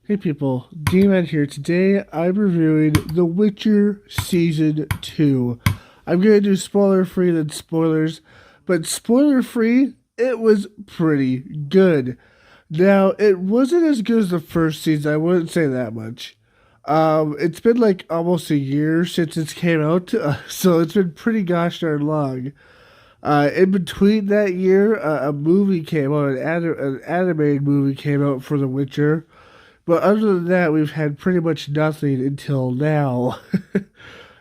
Hey people, D-Man here. Today I'm reviewing The Witcher Season 2. I'm going to do spoiler-free than spoilers, but spoiler-free, it was pretty good. Now, it wasn't as good as the first season, I wouldn't say that much. It's been like almost a year since it came out, so it's been pretty gosh darn long. In between that year, a movie came out, an animated movie came out for The Witcher. But other than that, we've had pretty much nothing until now.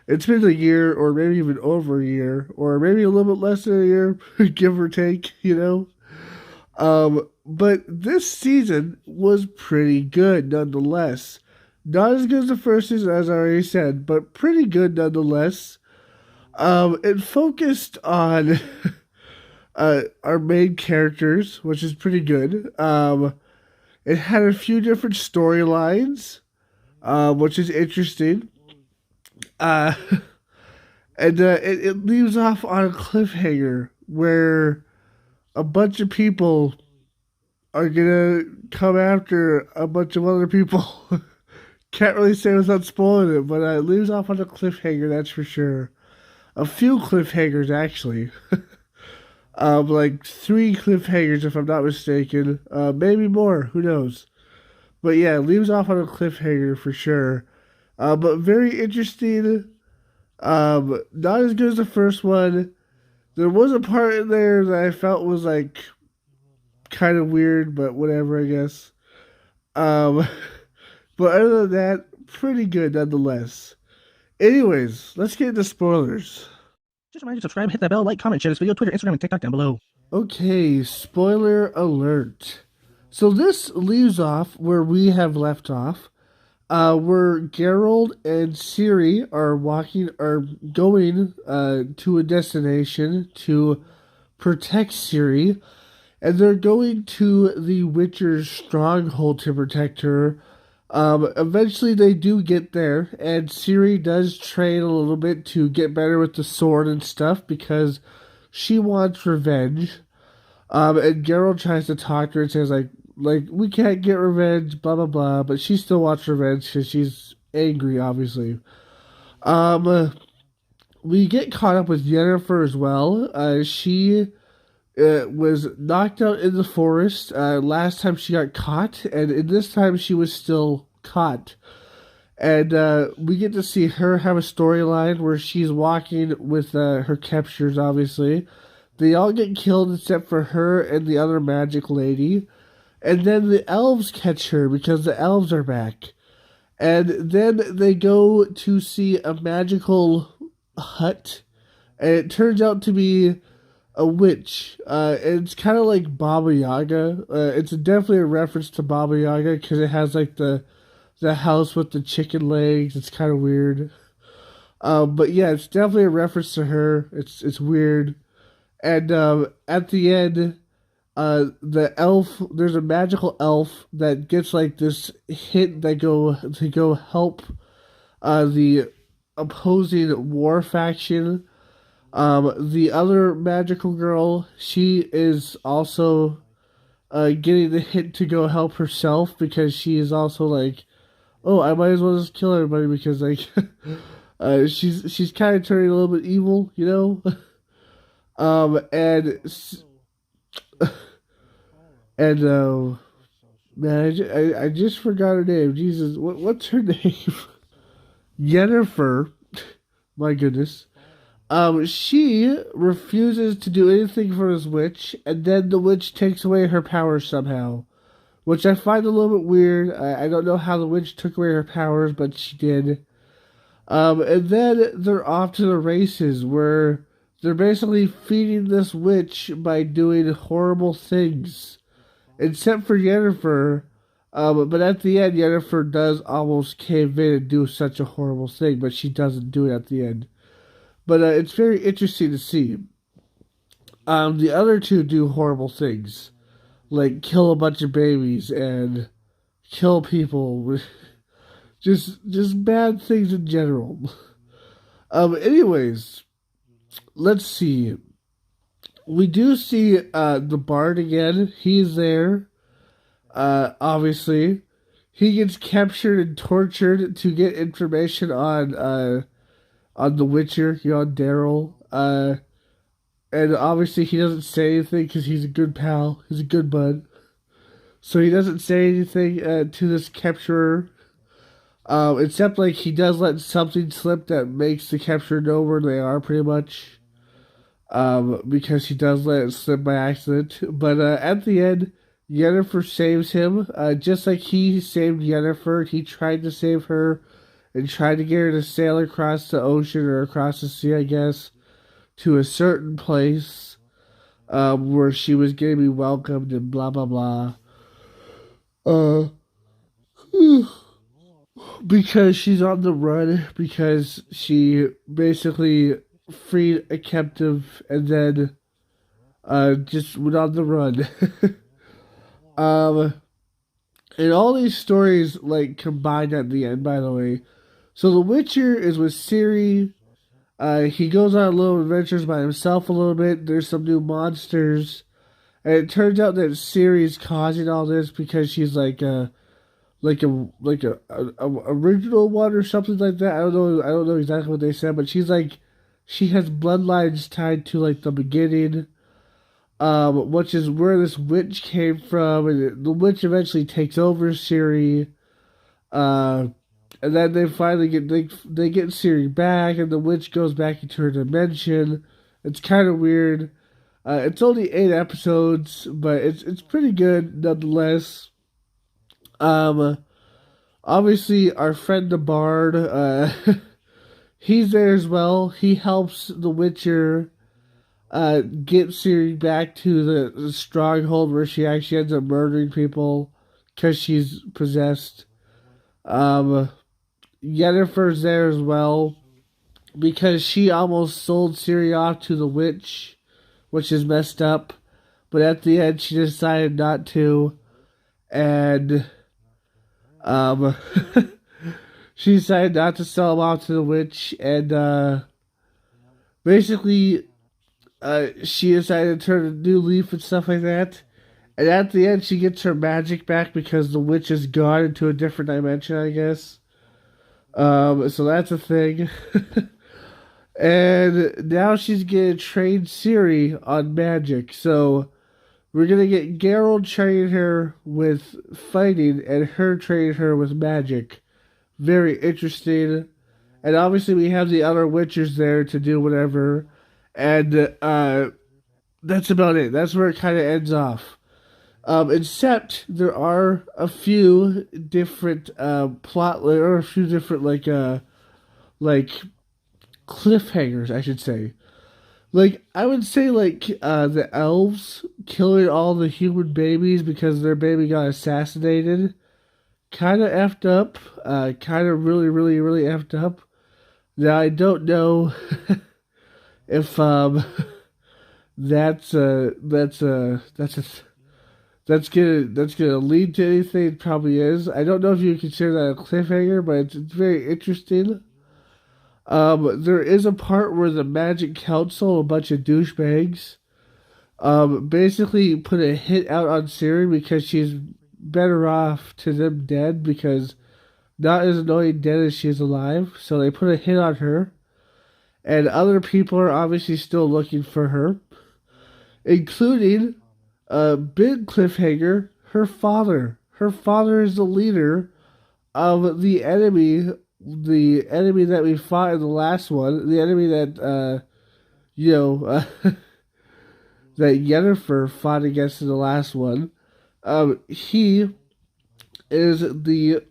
It's been a year, or maybe even over a year, or maybe a little bit less than a year, give or take. But this season was pretty good nonetheless. Not as good as the first season, as I already said, but pretty good nonetheless. It focused on our main characters, which is pretty good. It had a few different storylines, which is interesting. Uh, and it leaves off on a cliffhanger where a bunch of people are gonna come after a bunch of other people. Can't really say without spoiling it, but it leaves off on a cliffhanger, that's for sure. A few cliffhangers, actually. Like three cliffhangers, if I'm not mistaken. Maybe more, who knows? But yeah, it leaves off on a cliffhanger for sure. But very interesting. Not as good as the first one. There was a part in there that I felt was like kind of weird, but whatever, I guess. Um, but other than that, pretty good nonetheless. Anyways, let's get into spoilers. Just remind you to subscribe, hit that bell, like, comment, share this video, Twitter, Instagram, and TikTok down below. Okay, spoiler alert. So this leaves off where we have left off. Where Geralt and Ciri are going to a destination to protect Ciri, and they're going to the Witcher's stronghold to protect her. Eventually, they do get there, and Ciri does train a little bit to get better with the sword and stuff because she wants revenge. And Geralt tries to talk to her and says like we can't get revenge, blah blah blah. But she still wants revenge because she's angry, obviously. Um, we get caught up with Yennefer as well. She was knocked out in the forest last time she got caught, and in this time she was still caught. And we get to see her have a storyline where she's walking with her captures, obviously. They all get killed except for her and the other magic lady. And then the elves catch her because the elves are back. And then they go to see a magical hut. And it turns out to be a witch. It's kind of like Baba Yaga. It's definitely a reference to Baba Yaga because it has like the house with the chicken legs. It's kind of weird. But yeah, it's definitely a reference to her. It's weird. And at the end, the elf, there's a magical elf that gets like this hint that go to go help the opposing war faction. The other magical girl, she is also getting the hint to go help herself because she is also like, oh, I might as well just kill everybody because like she's kind of turning a little bit evil. And and man, I just forgot her name. Jesus, what's her name? Yennefer. My goodness. She refuses to do anything for this witch, and then the witch takes away her powers somehow, which I find a little bit weird. I don't know how the witch took away her powers, but she did. And then they're off to the races where they're basically feeding this witch by doing horrible things. Except for Yennefer. But at the end, Yennefer does almost cave in and do such a horrible thing, but she doesn't do it at the end. But it's very interesting to see. The other two do horrible things, like kill a bunch of babies and kill people. Just bad things in general. Anyways, let's see. We do see the bard again. He's there, obviously. he gets captured and tortured to get information on the Witcher, on Daryl. And obviously he doesn't say anything because he's a good pal. He's a good bud. So he doesn't say anything to this capturer. Except like he does let something slip that makes the capturer know where they are, pretty much. Because he does let it slip by accident. But at the end, Yennefer saves him. Just like he saved Yennefer, he tried to save her and tried to get her to sail across the ocean or across the sea, I guess, to a certain place where she was going to be welcomed and blah, blah, blah. Uh, because she's on the run, because she basically freed a captive and then just went on the run. um, and all these stories like combined at the end, by the way. So The Witcher is with Ciri. He goes on little adventures by himself a little bit. There's some new monsters, and it turns out that Ciri's causing all this because she's like a original one or something like that. I don't know exactly what they said, but she has bloodlines tied to like the beginning, which is where this witch came from, and the witch eventually takes over Ciri. Uh, and then they finally they get Ciri back, and the witch goes back into her dimension. It's kind of weird. It's only 8 episodes, but it's pretty good nonetheless. Um, Obviously, our friend the Bard, he's there as well. He helps the Witcher get Ciri back to the stronghold where she actually ends up murdering people because she's possessed. Um, Yennefer's there as well because she almost sold Ciri off to the witch, which is messed up. But at the end, she decided not to, and um, she decided not to sell him off to the witch, and basically, she decided to turn a new leaf and stuff like that. And at the end, she gets her magic back because the witch is gone into a different dimension, I guess. So that's a thing. And now she's gonna train Ciri on magic. So we're gonna get Geralt training her with fighting and her training her with magic. Very interesting. And obviously we have the other witchers there to do whatever. And that's about it. That's where it kind of ends off. Except there are a few different plot or a few different like cliffhangers, I should say. Like I would say the elves killing all the human babies because their baby got assassinated. Kind of effed up. Kind of really, really, really effed up. Now I don't know if that's that's gonna lead to anything. It probably is. I don't know if you consider that a cliffhanger, but it's very interesting. There is a part where the Magic Council, a bunch of douchebags, basically put a hit out on Siri because she's better off to them dead because not as annoying dead as she is alive. So they put a hit on her, and other people are obviously still looking for her, including a big cliffhanger. Her father. Her father is the leader of the enemy that we fought in the last one, the enemy that you know that Yennefer fought against in the last one. He is the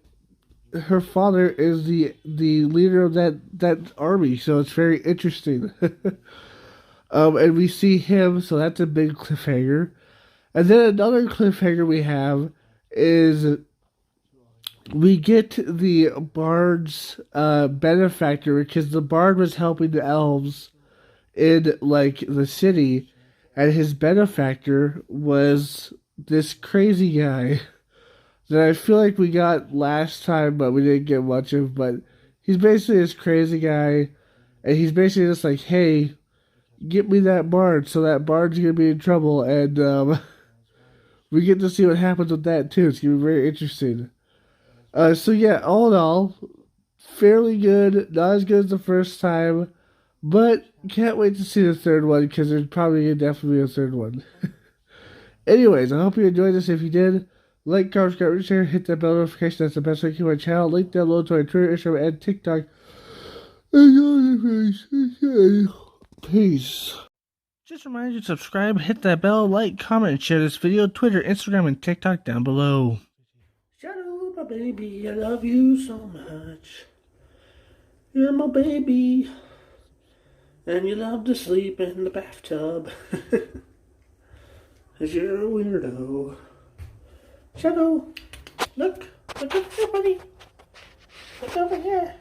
her father is the leader of that army, so it's very interesting. And we see him, so that's a big cliffhanger. And then another cliffhanger we have is we get the bard's benefactor because the bard was helping the elves in like the city, and his benefactor was this crazy guy that I feel like we got last time, but we didn't get much of. But he's basically this crazy guy, and he's basically just like, "Hey, get me that bard," so that bard's gonna be in trouble, and we get to see what happens with that too. It's gonna be very interesting. So yeah, all in all, fairly good. Not as good as the first time, but can't wait to see the third one because there's probably gonna definitely be a third one. Anyways, I hope you enjoyed this. If you did, like, comment, subscribe, share, hit that bell notification. That's the best way to keep my channel. Link down below to my Twitter, Instagram, and TikTok. Peace. Just remind you to subscribe, hit that bell, like, comment, and share this video. Twitter, Instagram, and TikTok down below. Shadow, my baby, I love you so much. You're my baby. And you love to sleep in the bathtub. 'Cause you're a weirdo. Shadow, look over here, buddy. Look over here.